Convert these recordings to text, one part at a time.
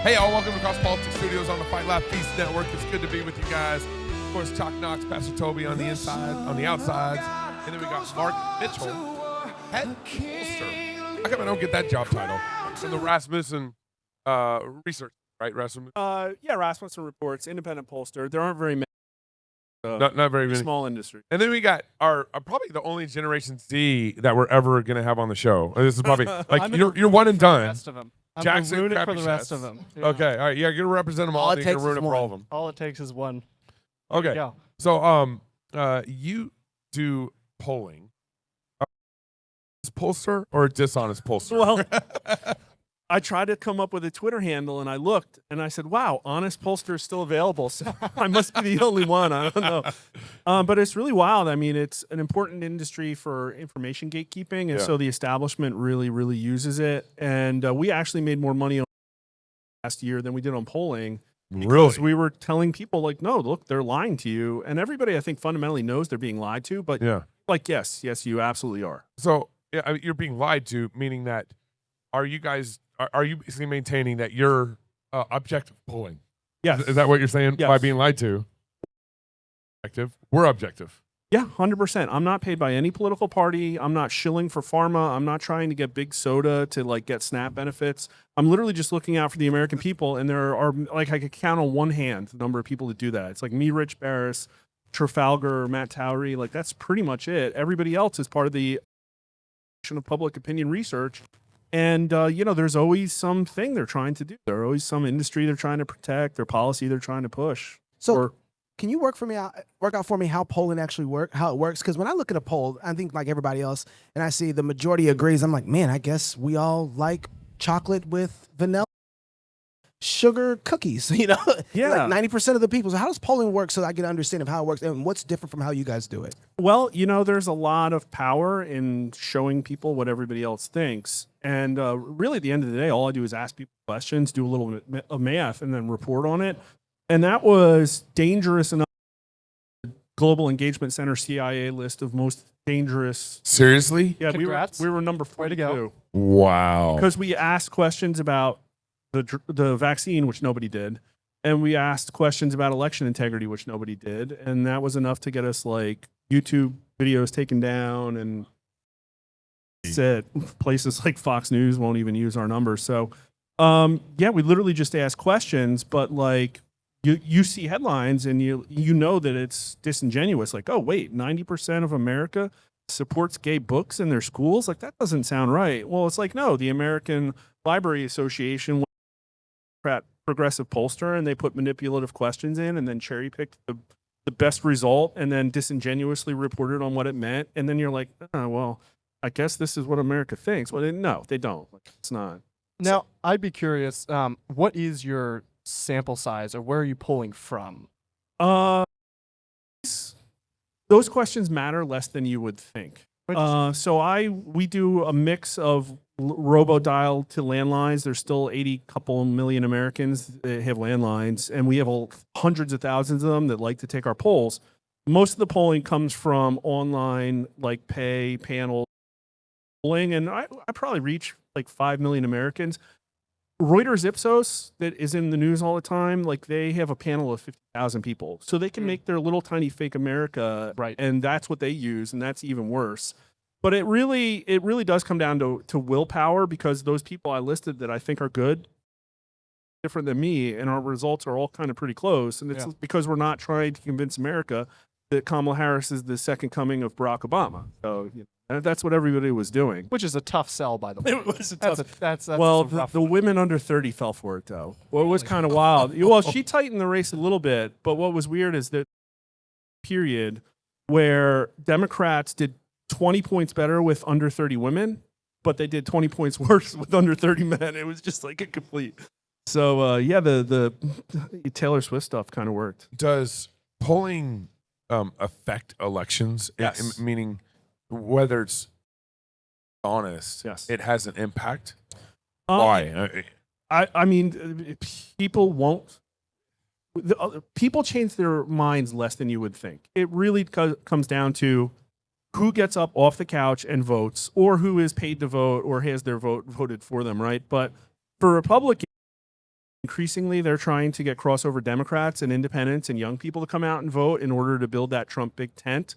Hey, all, welcome to Crosspolitic Studios on the Fight Laugh Feast Network. It's good to be with you guys. Of course, Knox, Pastor Toby on the inside, on the outsides. And then we got Mark Mitchell, head pollster. How come I don't get that job title? From the Rasmussen Research, right, Rasmussen? Yeah, Rasmussen Reports, independent pollster. There aren't very many. Not very many. Small industry. And then we got our probably the only Generation Z that we're ever going to have on the show. This is probably, like, you're one and done. The rest of them. I'm Jackson rooting for the Crapuchettes. rest of them. Yeah. Okay, all right, yeah, you're gonna represent them all. All And it you're takes gonna is root for all one. of them. All it takes is one. Okay, Yeah. so you do polling. Is pollster or a dishonest pollster? Well, I tried to come up with a Twitter handle, and I looked, and I said, wow, honest pollster is still available, so I must be the only one. I don't know. But it's really wild. I mean, it's an important industry for information gatekeeping, and so the establishment really, really uses it. And we actually made more money on last year than we did on polling. Because we were telling people, like, no, look, they're lying to you. And everybody, I think, fundamentally knows they're being lied to. But, like, yes, you absolutely are. So yeah, you're being lied to, meaning that are you basically maintaining that you're objective polling? Yes. Is that what you're saying Yes. by being lied to? Objective. We're objective. Yeah, 100%. I'm not paid by any political party. I'm not shilling for pharma. I'm not trying to get big soda to, like, get SNAP benefits. I'm literally just looking out for the American people, and there are, like, I could count on one hand the number of people that do that. It's like me, Rich Barris, Trafalgar, Matt Towery. Like, that's pretty much it. Everybody else is part of the of public opinion research. And, there's always something they're trying to do. There's always some industry they're trying to protect, their policy they're trying to push. So can you work out for me how polling actually how it works? Because when I look at a poll, I think like everybody else, and I see the majority agrees, I'm like, man, I guess we all like chocolate with vanilla sugar cookies, Yeah. like 90% of the people. So how does polling work so I get an understanding of how it works and what's different from how you guys do it? Well, there's a lot of power in showing people what everybody else thinks. And really, at the end of the day, all I do is ask people questions, do a little bit of math, and then report on it. And that was dangerous enough. Global Engagement Center CIA list of most dangerous. Seriously? Yeah, Congrats. we were number 42. Way to go. Wow. Because we asked questions about the vaccine, which nobody did. And we asked questions about election integrity, which nobody did. And that was enough to get us, like, YouTube videos taken down, and said places like Fox News won't even use our numbers. So, we literally just ask questions, but, like, you see headlines and you know that it's disingenuous. Like, oh, wait, 90% of America supports gay books in their schools? Like, that doesn't sound right. Well, it's like, no, the American Library Association progressive pollster, and they put manipulative questions in and then cherry picked the best result and then disingenuously reported on what it meant. And then you're like, oh, well, I guess this is what America thinks. Well, no, they don't. Like, it's not. Now, I'd be curious, what is your sample size, or where are you pulling from? Those questions matter less than you would think. We do a mix of robo-dial to landlines. There's still 80 couple million Americans that have landlines, and we have hundreds of thousands of them that like to take our polls. Most of the polling comes from online, like panel polling, and I probably reach like 5 million Americans. Reuters Ipsos, that is in the news all the time, like, they have a panel of 50,000 people. So they can make their little tiny fake America, Right. and that's what they use, and that's even worse. But it really does come down to willpower, because those people I listed that I think are good, different than me, and our results are all kind of pretty close. And it's because we're not trying to convince America that Kamala Harris is the second coming of Barack Obama. So that's what everybody was doing. Which is a tough sell, by the way. It was a tough. That's Well, a rough the one. women under 30 fell for it, though. Well, it was kind of wild. Well, she tightened the race a little bit, but what was weird is that period where Democrats did 20 points better with under 30 women, but they did 20 points worse with under 30 men. It was just like a complete. So, the Taylor Swift stuff kind of worked. Does polling affect elections? Yes. Meaning, whether it's honest, Yes. it has an impact. Why? I mean, people won't. People change their minds less than you would think. It really comes down to who gets up off the couch and votes, or who is paid to vote, or has their vote voted for them, right? But for Republicans, increasingly they're trying to get crossover Democrats and independents and young people to come out and vote in order to build that Trump big tent.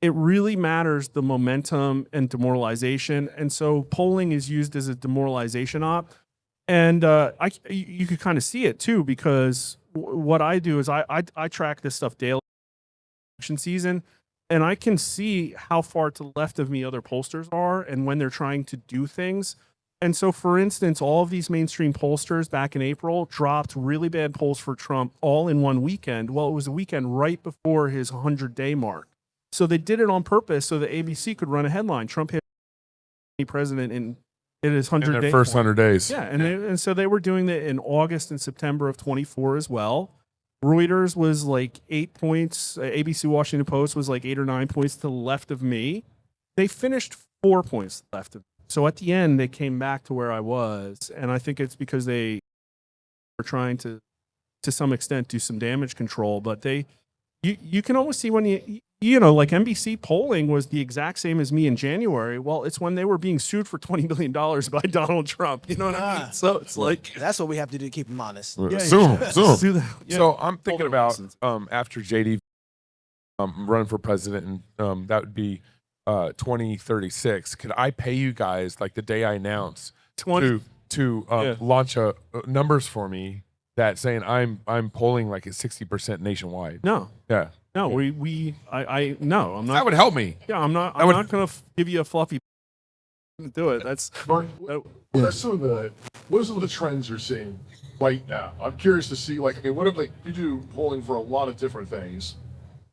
It really matters the momentum and demoralization. And so polling is used as a demoralization op. And you could kind of see it too, because what I do is I track this stuff daily election season, and I can see how far to the left of me other pollsters are and when they're trying to do things. And so, for instance, all of these mainstream pollsters back in April dropped really bad polls for Trump all in one weekend. Well, it was a weekend right before his 100-day mark. So they did it on purpose so that ABC could run a headline. Trump hit president in his 100 In day their first point. 100 days. Yeah, and so they were doing that in August and September of 24 as well. Reuters was like 8 points. ABC Washington Post was like 8 or 9 points to the left of me. They finished 4 points left of me. So at the end, they came back to where I was, and I think it's because they were trying to some extent, do some damage control. But you can almost see when like NBC polling was the exact same as me in January. Well, it's when they were being sued for $20 million by Donald Trump. You know what I mean? So it's like, That's what we have to do to keep them honest. yeah, Soon. do that. Yeah. So I'm thinking Hold on, about after JD running for president, and that would be 2036. Could I pay you guys like the day I announce 20. to Yeah. launch numbers for me that saying I'm polling like at 60% nationwide? No, Yeah, no, no, I'm not. that would help me. Yeah, I'm not. That I'm would- not gonna give you a fluffy. Do it. That's Mark, that, what are some of the trends you're seeing right now? I'm curious to see, like, okay, what if, like, you do polling for a lot of different things.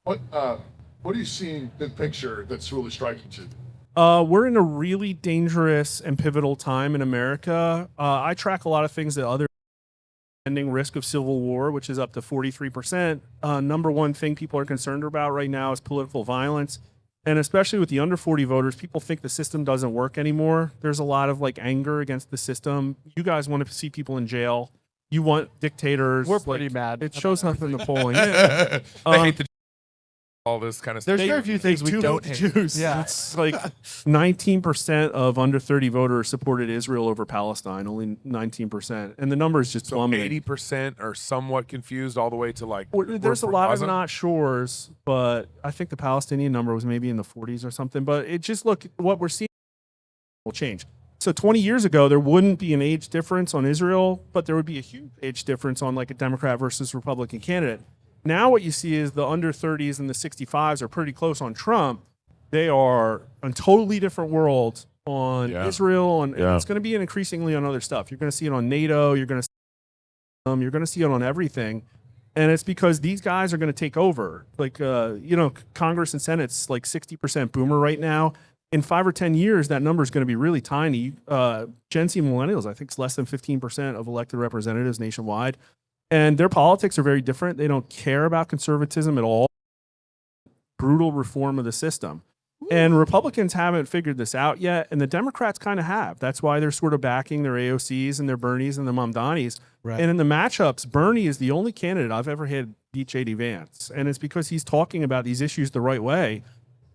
What are you seeing big picture that's really striking to you? we're in a really dangerous and pivotal time in America. I track a lot of things that other ending risk of civil war, which is up to 43%. Number one thing people are concerned about right now is political violence. And especially with the under 40 voters, people think the system doesn't work anymore. There's a lot of like anger against the system. You guys want to see people in jail. You want dictators. We're pretty mad. It shows up in the polling. Yeah. They hate all this kind of stuff. There's very few things we Too don't many hate. Jews. Yeah. It's like 19% of under 30 voters supported Israel over Palestine, only 19%. And the number is just So plummeting. 80% are somewhat confused all the way to like. Well, there's a we're for lot of Gaza? not sures, but I think the Palestinian number was maybe in the 40s or something. But it just look what we're seeing will change. So 20 years ago, there wouldn't be an age difference on Israel, but there would be a huge age difference on like a Democrat versus Republican candidate. Now what you see is the under 30s and the 65s are pretty close on Trump. They are a totally different world on Yeah. Israel, and Yeah. it's going to be increasingly on other stuff. You're going to see it on NATO. You're going to see it on everything. And it's because these guys are going to take over. Like, Congress and Senate's like 60% boomer right now. In 5 or 10 years, that number is going to be really tiny. Gen Z millennials, I think, is less than 15% of elected representatives nationwide. And their politics are very different. They don't care about conservatism at all. Brutal reform of the system. And Republicans haven't figured this out yet, and the Democrats kind of have. That's why they're sort of backing their AOCs and their Bernies and their Mamdanis. Right. And in the matchups, Bernie is the only candidate I've ever had beat J.D. Vance. And it's because he's talking about these issues the right way.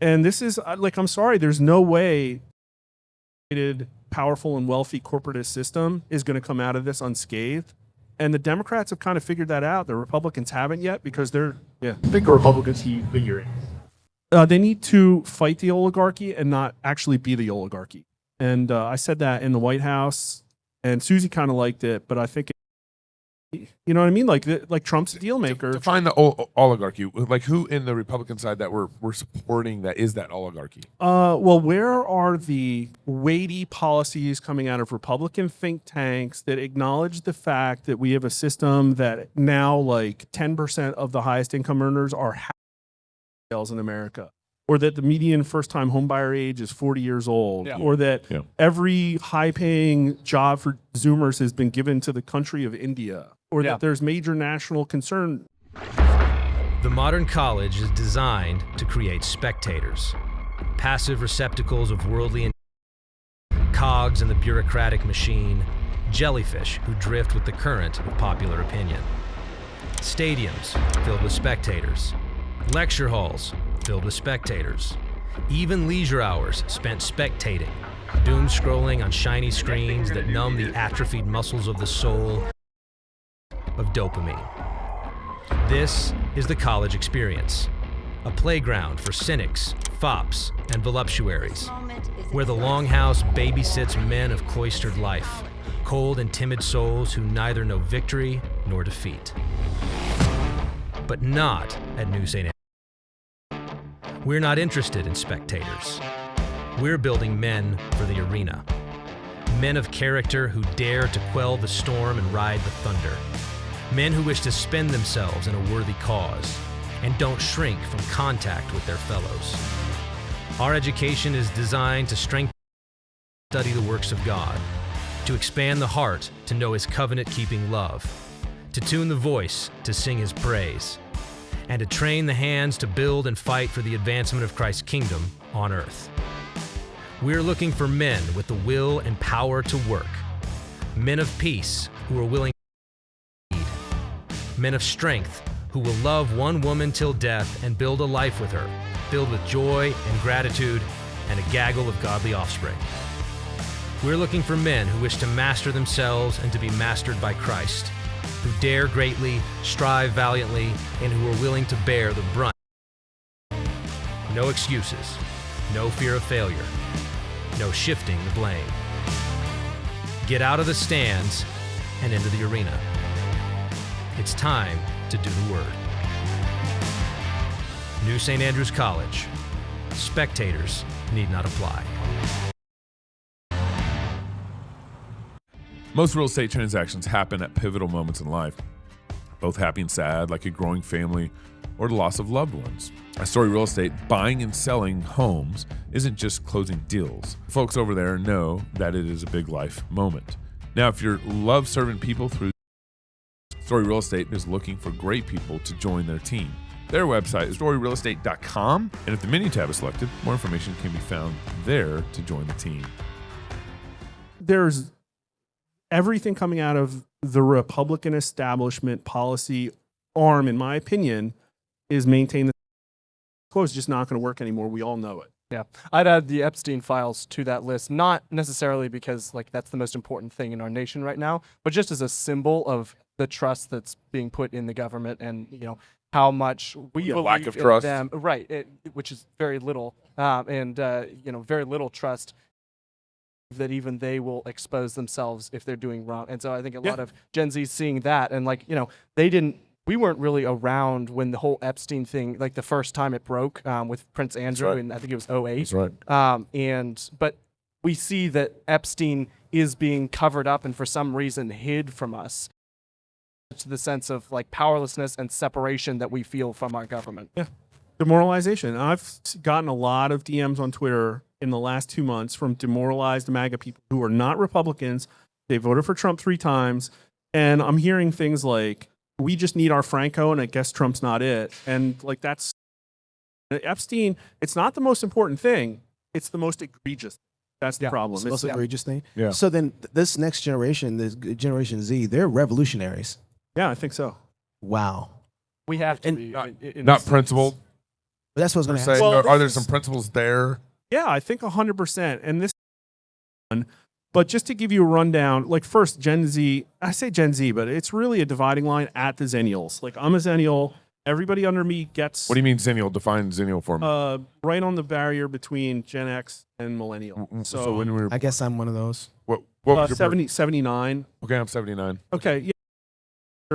And this is, I'm sorry, there's no way powerful and wealthy corporatist system is going to come out of this unscathed. And the Democrats have kind of figured that out. The Republicans haven't yet because I think the Republicans keep figuring. they need to fight the oligarchy and not actually be the oligarchy. And I said that in the White House, and Susie kind of liked it, but I think, you know what I mean? Like Trump's a deal maker. Define the oligarchy. Like who in the Republican side that we're supporting that is that oligarchy? Well, where are the weighty policies coming out of Republican think tanks that acknowledge the fact that we have a system that now like 10% of the highest income earners are sales in America, or that the median first-time homebuyer age is 40 years old, Yeah. or that Yeah. every high-paying job for Zoomers has been given to the country of India, or Yeah. that there's major national concern. The modern college is designed to create spectators, passive receptacles of worldly cogs in the bureaucratic machine, jellyfish who drift with the current of popular opinion. Stadiums filled with spectators, lecture halls filled with spectators, even leisure hours spent spectating, doom scrolling on shiny screens that numb the atrophied muscles of the soul. of dopamine. This is the college experience, a playground for cynics, fops, and voluptuaries, where the longhouse babysits men of cloistered life, cold and timid souls who neither know victory nor defeat. But not at New St. Andrews. We're not interested in spectators. We're building men for the arena. Men of character who dare to quell the storm and ride the thunder. Men who wish to spend themselves in a worthy cause and don't shrink from contact with their fellows. Our education is designed to strengthen and study the works of God, to expand the heart to know His covenant-keeping love, to tune the voice to sing His praise, and to train the hands to build and fight for the advancement of Christ's kingdom on earth. We're looking for men with the will and power to work, men of peace who are willing to lead, men of strength who will love one woman till death and build a life with her, filled with joy and gratitude and a gaggle of godly offspring. We're looking for men who wish to master themselves and to be mastered by Christ, who dare greatly, strive valiantly, and who are willing to bear the brunt. No excuses, no fear of failure, no shifting the blame. Get out of the stands and into the arena. It's time to do the word. New St. Andrews College. Spectators need not apply. Most real estate transactions happen at pivotal moments in life, both happy and sad, like a growing family or the loss of loved ones. At Story Real Estate, buying and selling homes isn't just closing deals. Folks over there know that it is a big life moment. Now, if you love serving people through Story Real Estate is looking for great people to join their team. Their website is storyrealestate.com, and if the menu tab is selected, more information can be found there to join the team. There's everything coming out of the Republican establishment policy arm, in my opinion, is maintain the quo is just not going to work anymore. We all know it. Yeah, I'd add the Epstein files to that list, not necessarily because like that's the most important thing in our nation right now, but just as a symbol of the trust that's being put in the government, and how much we believe lack of in trust. them, right? Which is very little, and very little trust that even they will expose themselves if they're doing wrong. And so I think a lot of Gen Z seeing that, and we weren't really around when the whole Epstein thing, like the first time it broke with Prince Andrew, and I think it was 2008. That's right. But we see that Epstein is being covered up and for some reason hid from us, to the sense of like powerlessness and separation that we feel from our government. Yeah. Demoralization. I've gotten a lot of DMs on Twitter in the last 2 months from demoralized MAGA people who are not Republicans. They voted for Trump 3 times. And I'm hearing things like, we just need our Franco, and I guess Trump's not it. And like, that's Epstein. It's not the most important thing. It's the most egregious. That's the problem. It's the most egregious thing. Yeah. So then this next generation, this Generation Z, they're revolutionaries. Yeah, I think so. Wow. We have to And be Not principled. But that's what's Per going to se. happen. Well, Are there some principles there? Yeah, I think 100%. And this one, but just to give you a rundown, like first Gen Z, I say Gen Z, but it's really a dividing line at the Zennials. Like I'm a Zennial. Everybody under me gets What do you mean Zennial? Define Zennial for me. right on the barrier between Gen X and Millennial. So when we were, I guess I'm one of those. what was your 79. Okay, I'm 79. Okay, yeah.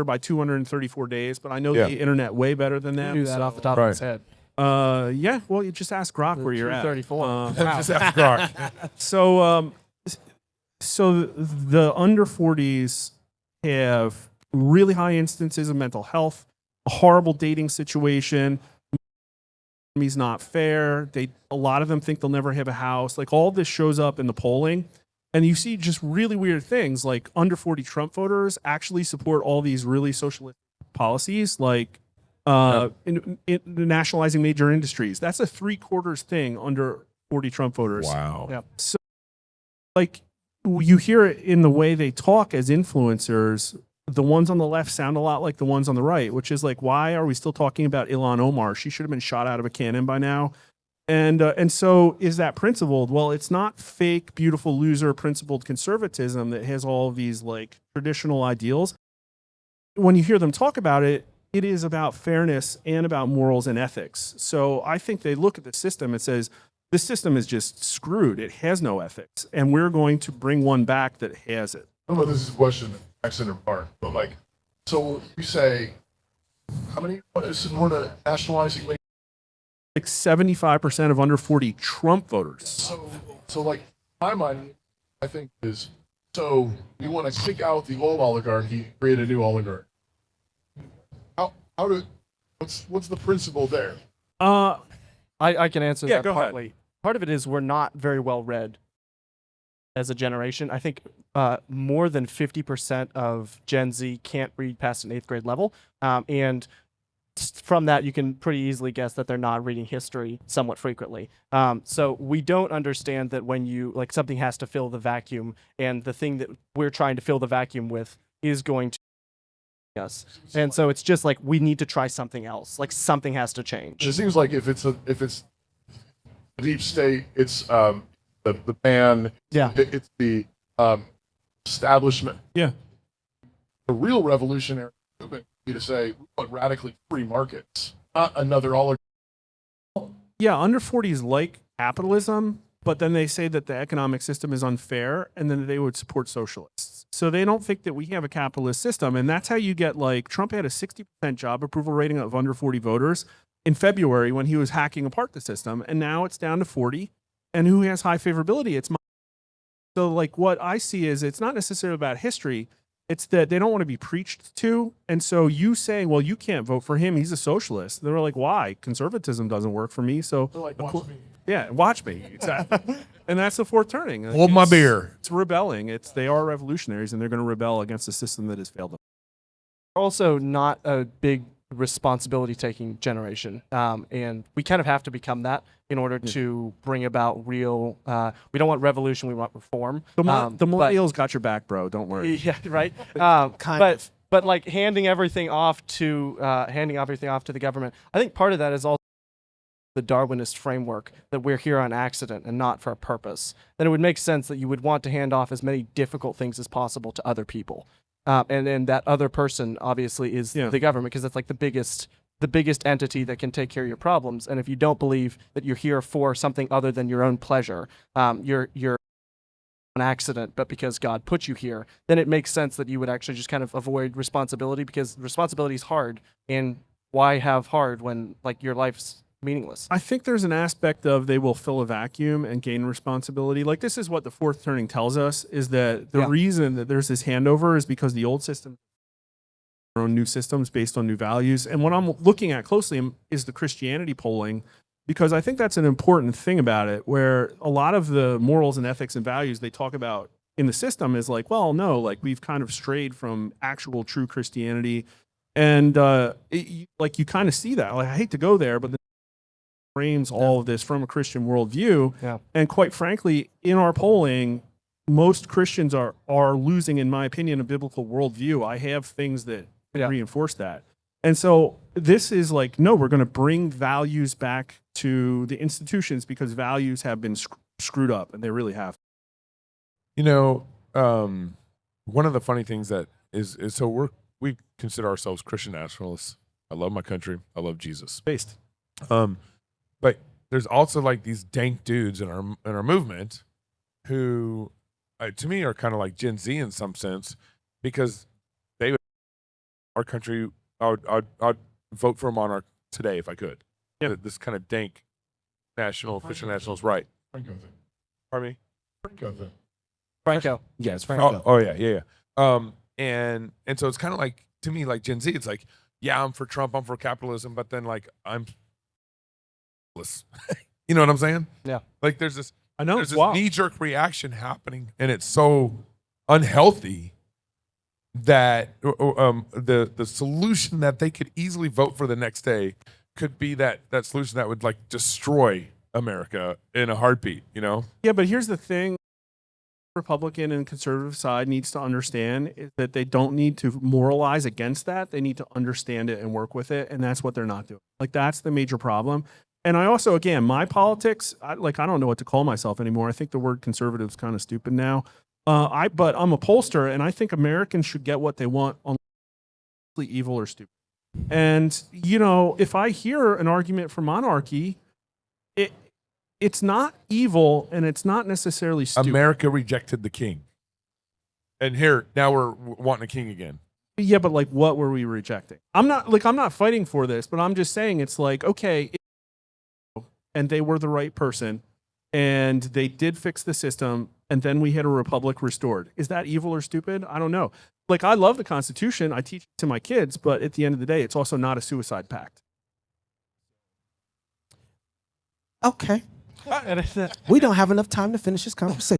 By 234 days, but I know Yeah. the internet way better than them. knew that so- off the top Right. of his head. Yeah, well, you just ask Grok where you're at. 234. Just ask Grok. So the under 40s have really high instances of mental health, a horrible dating situation. Economy's not fair. A lot of them think they'll never have a house. Like all this shows up in the polling. And you see just really weird things like under 40 Trump voters actually support all these really socialist policies, like in nationalizing major industries. That's a 3/4 thing under 40 Trump voters. Wow. Yep. So, like, you hear it in the way they talk as influencers. The ones on the left sound a lot like the ones on the right, which is like, why are we still talking about Ilhan Omar? She should have been shot out of a cannon by now. And so is that principled? Well, it's not fake, beautiful loser, principled conservatism that has all of these like traditional ideals. when you hear them talk about it, it is about fairness and about morals and ethics. So I think they look at the system and says, this system is just screwed. It has no ethics. And we're going to bring one back that has it. I don't know if this is a question that Jackson or Mark, but like, so you say, how many, what is more to nationalizing? Like 75% of under 40 Trump voters. So like, my mind, I think is, so you want to kick out the old oligarchy, create a new oligarchy. What's the principle there? I can answer Yeah, that go ahead. partly. Part of it is we're not very well read as a generation. I think more than 50% of Gen Z can't read past an 8th grade level. And from that, you can pretty easily guess that they're not reading history somewhat frequently. So we don't understand that when something has to fill the vacuum, and the thing that we're trying to fill the vacuum with is going to us. And so it's just like, we need to try something else. Like, something has to change. It seems like if it's deep state, it's the ban. Yeah. It's the establishment. Yeah. The real revolutionary movement would be to say we want radically free markets, not another oligarchy. Yeah, under 40s like capitalism, but then they say that the economic system is unfair, and then they would support socialists. So they don't think that we have a capitalist system, and that's how you get, like, Trump had a 60% job approval rating of under 40 voters in February when he was hacking apart the system, and now it's down to 40. And who has high favorability? It's so, like, what I see is it's not necessarily about history. It's that they don't want to be preached to. And so you saying, well, you can't vote for him, he's a socialist. They were like, why? Conservatism doesn't work for me. So They're like, watch me. yeah, watch me. Exactly. And that's the fourth turning. Hold my beer. It's rebelling. They are revolutionaries, and they're going to rebel against a system that has failed them. Also not a big responsibility-taking generation, and we kind of have to become that in order to bring about real. We don't want revolution; we want reform. The but- millennials got your back, bro. Don't worry. Yeah, right. But like handing everything off to the government. I think part of that is also the Darwinist framework that we're here on accident and not for a purpose. Then it would make sense that you would want to hand off as many difficult things as possible to other people. And then that other person obviously is the government, because that's like the biggest entity that can take care of your problems. And if you don't believe that you're here for something other than your own pleasure, you're an accident, but because God put you here, then it makes sense that you would actually just kind of avoid responsibility, because responsibility is hard. And why have hard when, like, your life's meaningless? I think there's an aspect of they will fill a vacuum and gain responsibility. Like, this is what the fourth turning tells us, is that the reason that there's this handover is because the old system their own new systems based on new values. And what I'm looking at closely is the Christianity polling, because I think that's an important thing about it, where a lot of the morals and ethics and values they talk about in the system is like, well, no, like, we've kind of strayed from actual true Christianity. And like, you kind of see that. Like, I hate to go there, but frames all of this from a Christian worldview. Yeah. And quite frankly, in our polling, most Christians are losing, in my opinion, a biblical worldview. I have things that reinforce that. And so this is like, no, we're going to bring values back to the institutions, because values have been screwed up, and they really have. You know, one of the funny things that is so we consider ourselves Christian nationalists. I love my country. I love Jesus. Based. But there's also like these dank dudes in our movement who, to me, are kind of like Gen Z in some sense, because they would our country. I'd vote for a monarch today if I could. Yeah, this kind of dank Christian nationalist, right? Franco thing. Pardon me. Franco thing. Franco. Yes, Franco. Oh yeah. And so it's kind of like, to me, like Gen Z, it's like, yeah, I'm for Trump, I'm for capitalism, but then, like, I'm you know what I'm saying? Yeah. Like, there's this wild. knee-jerk reaction happening, and it's so unhealthy that the solution that they could easily vote for the next day could be that solution that would, like, destroy America in a heartbeat, you know? Yeah, but here's the thing. Republican and conservative side needs to understand is that they don't need to moralize against that. They need to understand it and work with it, and that's what they're not doing. Like, that's the major problem. And I also, again, my politics, I don't know what to call myself anymore. I think the word conservative is kind of stupid now. But I'm a pollster, and I think Americans should get what they want on evil or stupid. And, you know, if I hear an argument for monarchy, it's not evil and it's not necessarily stupid. America rejected the king. And here, now we're wanting a king again. Yeah, but like, what were we rejecting? I'm not fighting for this, but I'm just saying it's like, okay, and they were the right person, and they did fix the system, and then we had a republic restored. Is that evil or stupid? I don't know. Like, I love the Constitution. I teach it to my kids, but at the end of the day, it's also not a suicide pact. Okay. We don't have enough time to finish this conversation.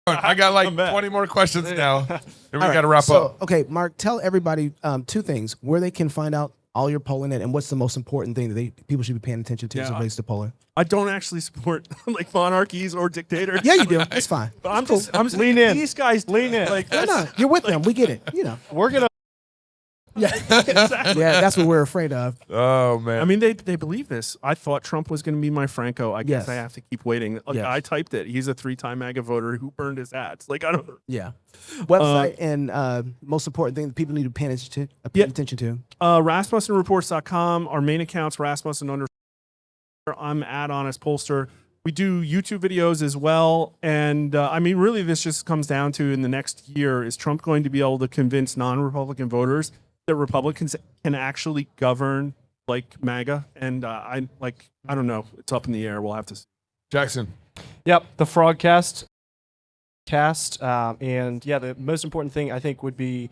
I got like 20 more questions now. And we got to wrap up. Okay, Mark, tell everybody two things: where they can find out all your polling at, and what's the most important thing that people should be paying attention to as it relates to polling. I don't actually support like monarchies or dictators. Yeah, you do. It's fine. But I'm just lean in. These guys lean in. Like, no, you're with them. We get it. You know, We're gonna. yeah, exactly. yeah. That's what we're afraid of. Oh, man. I mean, they believe this. I thought Trump was going to be my Franco. I guess Yes. I have to keep waiting. Like, Yes. I typed it. He's a 3-time MAGA voter who burned his ads. Like, I don't. Yeah. Website and most important thing that people need to pay attention to. RasmussenReports.com. Our main account's Rasmussen_. I'm at Honest Pollster. We do YouTube videos as well. And I mean, really, this just comes down to in the next year, is Trump going to be able to convince non-Republican voters that Republicans can actually govern like MAGA? And I don't know. It's up in the air. We'll have to see. Jackson. Yep, the Frogcast cast, and yeah, the most important thing I think would be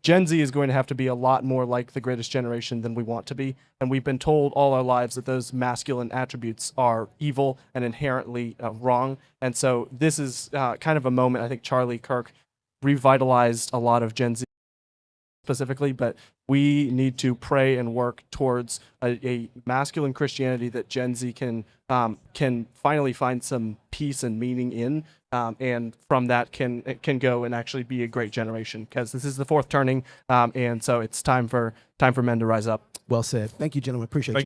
Gen Z is going to have to be a lot more like the greatest generation than we want to be, and we've been told all our lives that those masculine attributes are evil and inherently wrong, and so this is kind of a moment. I think Charlie Kirk revitalized a lot of Gen Z specifically, but we need to pray and work towards a masculine Christianity that Gen Z can finally find some peace and meaning in, and from that can go and actually be a great generation, because this is the fourth turning, and so it's time for men to rise up. Well said. Thank you, gentlemen. Appreciate it.